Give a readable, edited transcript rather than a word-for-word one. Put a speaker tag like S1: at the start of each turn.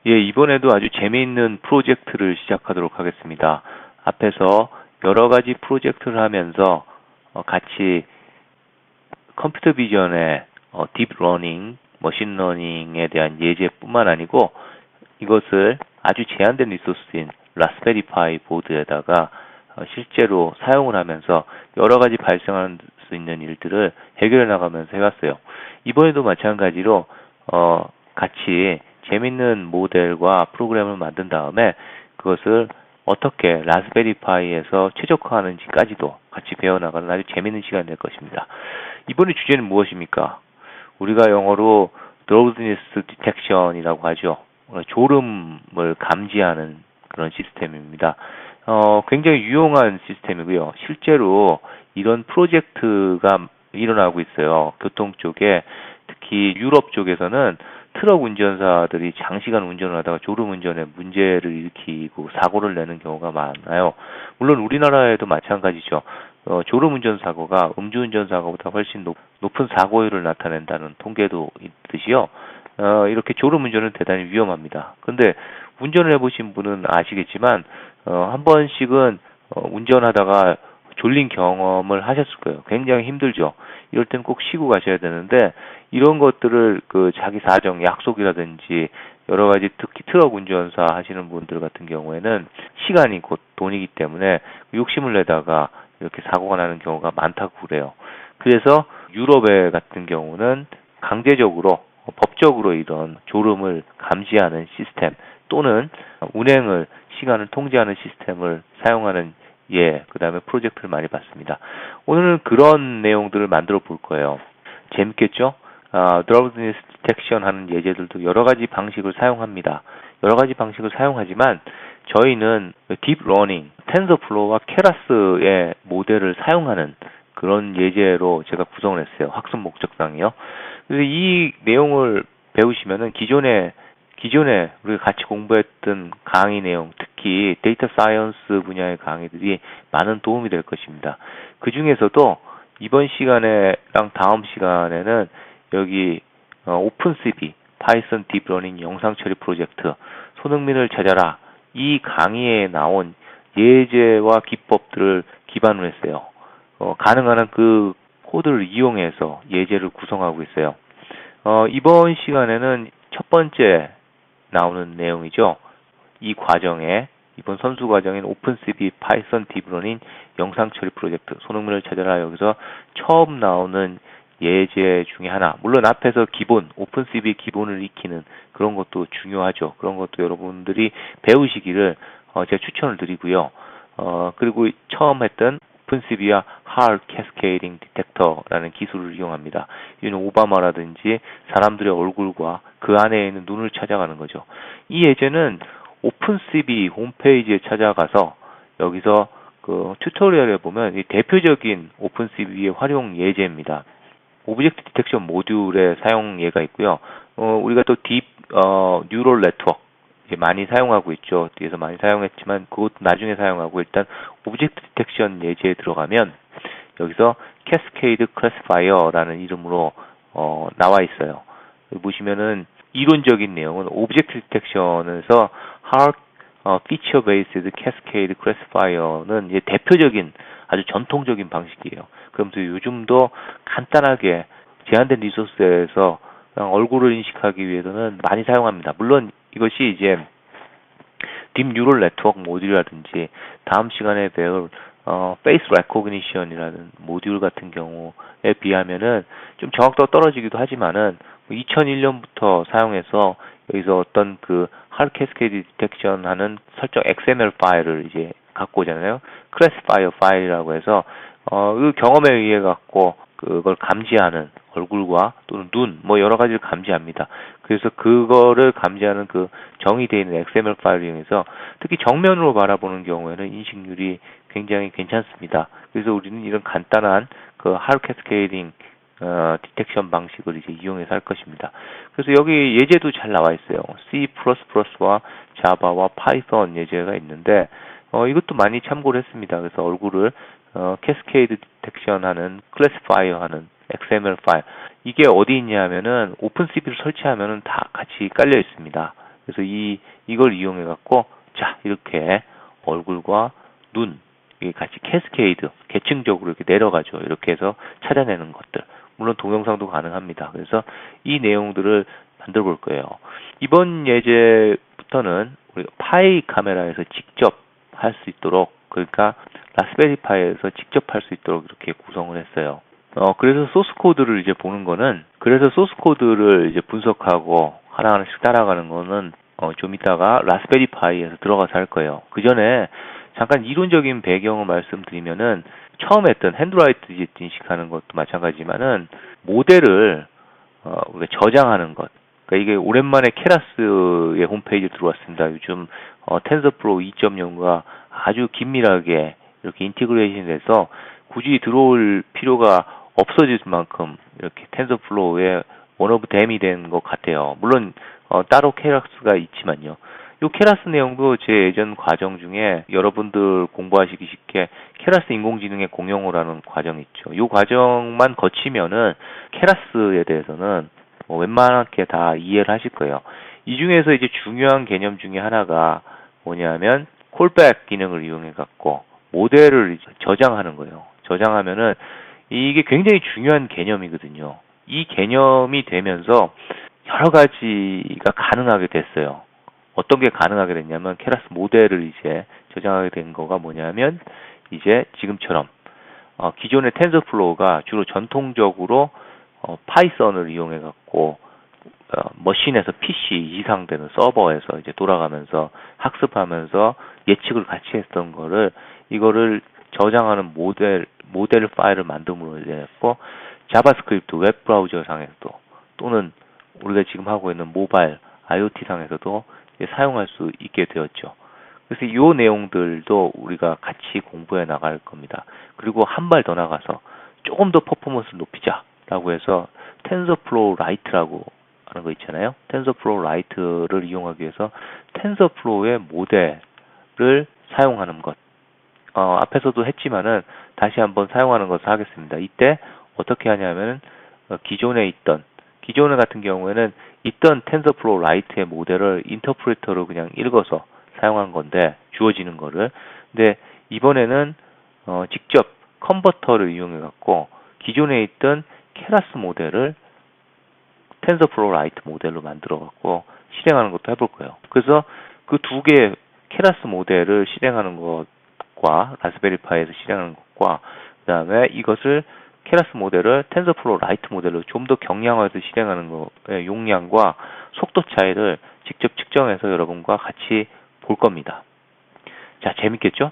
S1: 예, 이번에도 아주 재미있는 프로젝트를 시작하도록 하겠습니다. 앞에서 여러 가지 프로젝트를 하면서 같이 컴퓨터 비전의 딥러닝, 머신러닝에 대한 예제뿐만 아니고 이것을 아주 제한된 리소스인 라스베리파이 보드에다가 실제로 사용을 하면서 여러 가지 발생할 수 있는 일들을 해결해 나가면서 해봤어요. 이번에도 마찬가지로 같이 재밌는 모델과 프로그램을 만든 다음에 그것을 어떻게 라스베리파이에서 최적화하는지까지도 같이 배워나가는 아주 재밌는 시간이 될 것입니다. 이번의 주제는 무엇입니까? 우리가 영어로 drowsiness detection이라고 하죠. 졸음을 감지하는 그런 시스템입니다. 굉장히 유용한 시스템이고요. 실제로 이런 프로젝트가 일어나고 있어요. 교통 쪽에, 특히 유럽 쪽에서는 트럭 운전사들이 장시간 운전을 하다가 졸음 운전에 문제를 일으키고 사고를 내는 경우가 많아요. 물론 우리나라에도 마찬가지죠. 졸음 운전 사고가 음주운전 사고보다 훨씬 높은 사고율을 나타낸다는 통계도 있듯이요. 이렇게 졸음 운전은 대단히 위험합니다. 근데 운전을 해보신 분은 아시겠지만 한 번씩은 운전하다가 졸린 경험을 하셨을 거예요. 굉장히 힘들죠. 이럴 땐 꼭 쉬고 가셔야 되는데 이런 것들을 자기 사정, 약속이라든지 여러 가지 특히 트럭 운전사 하시는 분들 같은 경우에는 시간이 곧 돈이기 때문에 욕심을 내다가 이렇게 사고가 나는 경우가 많다고 그래요. 그래서 유럽에 같은 경우는 강제적으로 법적으로 이런 졸음을 감지하는 시스템 또는 운행을 시간을 통제하는 시스템을 사용하는 그 다음에 프로젝트를 많이 봤습니다. 오늘은 그런 내용들을 만들어 볼 거예요. 재밌겠죠? drowsiness detection 하는 예제들도 여러 가지 방식을 사용합니다. 여러 가지 방식을 사용하지만 저희는 딥러닝, 텐서플로우와 케라스의 모델을 사용하는 그런 예제로 제가 구성을 했어요. 학습 목적상이요. 그래서 이 내용을 배우시면은 기존에 우리가 같이 공부했던 강의 내용, 특히 데이터 사이언스 분야의 강의들이 많은 도움이 될 것입니다. 그 중에서도 이번 시간에랑 다음 시간에는 여기 오픈CV, 파이썬 딥러닝 영상 처리 프로젝트, 손흥민을 찾아라 이 강의에 나온 예제와 기법들을 기반으로 했어요. 가능한 한 그 코드를 이용해서 예제를 구성하고 있어요. 이번 시간에는 첫 번째 나오는 내용이죠. 이 과정에 이번 선수 과정인 오픈CV 파이썬 딥러닝 영상 처리 프로젝트 손흥민을 찾아라 여기서 처음 나오는 예제 중에 하나. 물론 앞에서 기본 오픈CV 기본을 익히는 그런 것도 중요하죠. 그런 것도 여러분들이 배우시기를 제가 추천을 드리고요. 그리고 처음 했던 오픈CV와 Hard Cascading Detector라는 기술을 이용합니다. 이는 오바마라든지 사람들의 얼굴과 그 안에 있는 눈을 찾아가는 거죠. 이 예제는 오픈CV 홈페이지에 찾아가서 여기서 그 튜토리얼에 보면 이 대표적인 오픈CV의 활용 예제입니다. 오브젝트 디텍션 모듈의 사용 예가 있고요. 우리가 또 딥 뉴럴 네트워크 많이 사용하고 있죠. 뒤에서 많이 사용했지만 그것도 나중에 사용하고 일단 오브젝트 디텍션 예제에 들어가면 여기서 캐스케이드 클래시파이어라는 이름으로 나와 있어요. 보시면은 이론적인 내용은 오브젝트 디텍션에서 Hard Feature Based Cascade Classifier는 대표적인 아주 전통적인 방식이에요. 그러면서 요즘도 간단하게 제한된 리소스에서 얼굴을 인식하기 위해서는 많이 사용합니다. 물론 이것이 이제 딥 뉴럴 네트워크 모듈이라든지 다음 시간에 배울 페이스 레코그니션이라는 모듈 같은 경우에 비하면은 좀 정확도가 떨어지기도 하지만은 2001년부터 사용해서 여기서 어떤 그 하드 캐스케이드 디텍션 하는 설정 XML 파일을 이제 갖고 오잖아요. 클래시파이어 파일이라고 해서 그 경험에 의해 갖고 그걸 감지하는 얼굴과 또는 눈, 뭐 여러 가지를 감지합니다. 그래서 그거를 감지하는 그 정의되어 있는 XML 파일을 이용해서 특히 정면으로 바라보는 경우에는 인식률이 굉장히 괜찮습니다. 그래서 우리는 이런 간단한 그 하드 캐스케이딩 디텍션 방식을 이제 이용해서 할 것입니다. 그래서 여기 예제도 잘 나와 있어요. C++와 자바와 파이썬 예제가 있는데 이것도 많이 참고를 했습니다. 그래서 얼굴을 캐스케이드 디텍션 하는 클래시파이어 하는 XML 파일 이게 어디 있냐 하면은 오픈CV를 설치하면은 다 같이 깔려 있습니다. 그래서 이걸 이용해 갖고 자, 이렇게 얼굴과 눈 이게 같이 캐스케이드 계층적으로 이렇게 내려가죠. 이렇게 해서 찾아내는 것들. 물론 동영상도 가능합니다. 그래서 이 내용들을 만들어 볼 거예요. 이번 예제부터는 우리가 파이 카메라에서 직접 할 수 있도록, 그러니까 라스베리 파이에서 직접 할 수 있도록 이렇게 구성을 했어요. 그래서 소스 코드를 이제 보는 거는, 그래서 소스 코드를 이제 분석하고 하나하나씩 따라가는 거는 좀 이따가 라스베리 파이에서 들어가서 할 거예요. 그 전에 잠깐 이론적인 배경을 말씀드리면은, 처음 했던 핸드라이트 인식하는 것도 마찬가지지만은 모델을 우리가 저장하는 것. 그러니까 이게 오랜만에 케라스의 홈페이지에 들어왔습니다. 요즘 텐서플로우 2.0과 아주 긴밀하게 이렇게 인티그레이션 돼서 굳이 들어올 필요가 없어질 만큼 이렇게 텐서플로우의 원 오브 댐이 된 것 같아요. 물론 따로 케라스가 있지만요. 요 케라스 내용도 제 예전 과정 중에 여러분들 공부하시기 쉽게 케라스 인공지능의 공용어라는 과정이 있죠. 요 과정만 거치면은 케라스에 대해서는 웬만하게 다 이해를 하실 거예요. 이 중에서 이제 중요한 개념 중에 하나가 뭐냐면 콜백 기능을 이용해 갖고 모델을 이제 저장하는 거예요. 저장하면은 이게 굉장히 중요한 개념이거든요. 이 개념이 되면서 여러 가지가 가능하게 됐어요. 어떤 게 가능하게 됐냐면 케라스 모델을 이제 저장하게 된 거가 뭐냐면 이제 지금처럼 기존의 텐서플로우가 주로 전통적으로 파이썬을 이용해 갖고 머신에서 PC 이상 되는 서버에서 이제 돌아가면서 학습하면서 예측을 같이 했던 거를 이거를 저장하는 모델 파일을 만듦으로 인해서 자바스크립트 웹 브라우저 상에서도 또는 우리가 지금 하고 있는 모바일 IoT 상에서도 사용할 수 있게 되었죠. 그래서 이 내용들도 우리가 같이 공부해 나갈 겁니다. 그리고 한 발 더 나가서 조금 더 퍼포먼스를 높이자라고 해서 텐서플로우 라이트라고 하는 거 있잖아요. 텐서플로우 라이트를 이용하기 위해서 텐서플로우의 모델을 사용하는 것. 앞에서도 했지만은 다시 한번 사용하는 것을 하겠습니다. 이때 어떻게 하냐면은 기존에 같은 경우에는 있던 텐서플로우 라이트의 모델을 인터프레터로 그냥 읽어서 사용한 건데, 주어지는 거를. 근데 이번에는 직접 컨버터를 이용해 갖고 기존에 있던 케라스 모델을 텐서플로우 라이트 모델로 만들어 갖고 실행하는 것도 해볼 거예요. 그래서 그 두 개의 케라스 모델을 실행하는 것과 라스베리 파이에서 실행하는 것과 그다음에 이것을 케라스 모델을 텐서플로우 라이트 모델로 좀 더 경량화해서 실행하는 거의 용량과 속도 차이를 직접 측정해서 여러분과 같이 볼 겁니다. 자, 재밌겠죠?